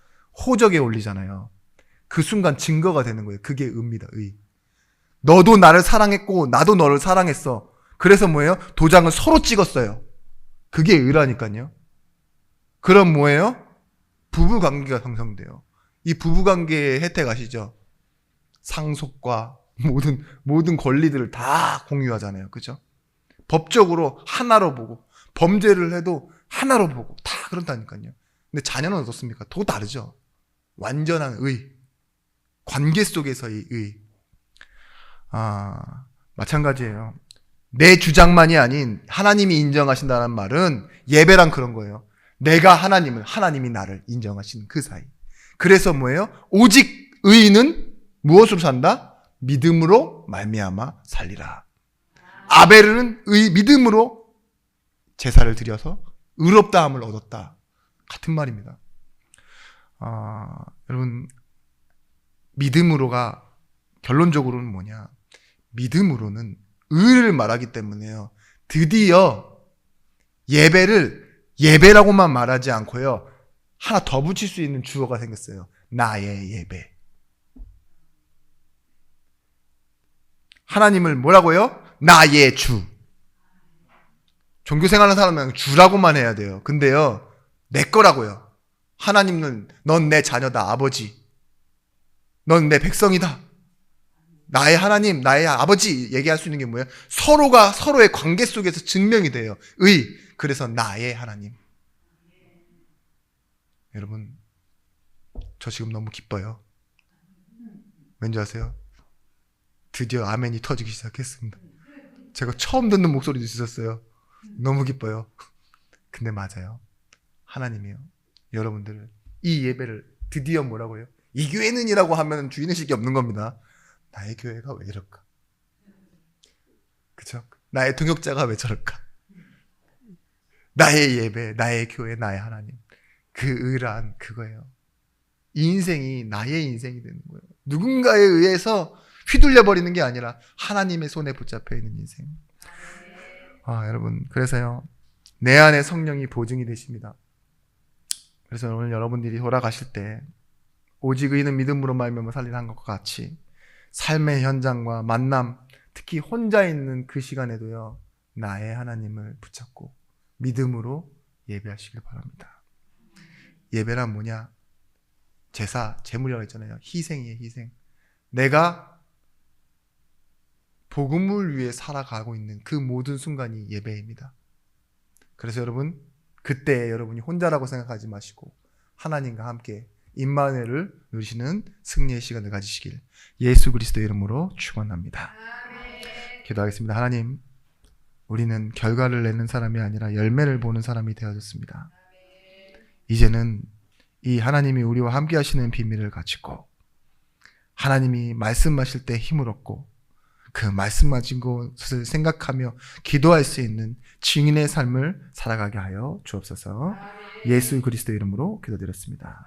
호적에 올리잖아요. 그 순간 증거가 되는 거예요. 그게 의입니다. 의. 너도 나를 사랑했고 나도 너를 사랑했어. 그래서 뭐예요? 도장을 서로 찍었어요. 그게 의라니까요. 그럼 뭐예요? 부부관계가 형성돼요. 이 부부관계의 혜택 아시죠? 상속과 모든 권리들을 다 공유하잖아요. 그죠? 법적으로 하나로 보고 범죄를 해도 하나로 보고 다 그렇다니까요. 근데 자녀는 어떻습니까? 또 다르죠. 완전한 의. 관계 속에서의 의. 마찬가지예요. 내 주장만이 아닌 하나님이 인정하신다는 말은 예배란 그런 거예요. 내가 하나님을, 하나님이 나를 인정하시는 그 사이. 그래서 뭐예요? 오직 의인은 무엇으로 산다? 믿음으로 말미암아 살리라. 아벨은 믿음으로 제사를 드려서 의롭다함을 얻었다. 같은 말입니다. 여러분 믿음으로가 결론적으로는 뭐냐? 믿음으로는 의를 말하기 때문에요. 드디어 예배를 예배라고만 말하지 않고요. 하나 더 붙일 수 있는 주어가 생겼어요. 나의 예배. 하나님을 뭐라고요? 나의 주. 종교 생활하는 사람은 주라고만 해야 돼요. 근데요, 내 거라고요. 하나님은 넌 내 자녀다, 아버지. 넌 내 백성이다. 나의 하나님, 나의 아버지 얘기할 수 있는 게 뭐예요? 서로가 서로의 관계 속에서 증명이 돼요. 그래서 나의 하나님. 여러분, 저 지금 너무 기뻐요. 왠지 아세요? 드디어 아멘이 터지기 시작했습니다. 제가 처음 듣는 목소리도 있었어요. 너무 기뻐요. 근데 맞아요. 하나님이요. 여러분들 이 예배를 드디어 뭐라고요? 이 교회는이라고 하면 주인의식이 없는 겁니다. 나의 교회가 왜 이럴까? 그쵸? 나의 동역자가 왜 저럴까? 나의 예배, 나의 교회, 나의 하나님. 그 의란 그거예요. 이 인생이 나의 인생이 되는 거예요. 누군가에 의해서 휘둘려버리는 게 아니라 하나님의 손에 붙잡혀 있는 인생. 여러분, 그래서요, 내 안에 성령이 보증이 되십니다. 그래서 오늘 여러분들이 돌아가실 때 오직 의인은 믿음으로 말미암아 살리는 것과 같이 삶의 현장과 만남, 특히 혼자 있는 그 시간에도요, 나의 하나님을 붙잡고 믿음으로 예배하시길 바랍니다. 예배란 뭐냐? 제사, 제물이라고 했잖아요. 희생이에요, 희생. 내가 복음을 위해 살아가고 있는 그 모든 순간이 예배입니다. 그래서 여러분, 그때 여러분이 혼자라고 생각하지 마시고 하나님과 함께 임마누엘을 누리시는 승리의 시간을 가지시길 예수 그리스도 이름으로 축원합니다. 기도하겠습니다. 하나님, 우리는 결과를 내는 사람이 아니라 열매를 보는 사람이 되어졌습니다. 이제는 이 하나님이 우리와 함께 하시는 비밀을 가지고 하나님이 말씀하실 때 힘을 얻고 그 말씀하신 것을 생각하며 기도할 수 있는 증인의 삶을 살아가게 하여 주옵소서. 예수 그리스도 이름으로 기도드렸습니다.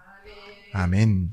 아멘.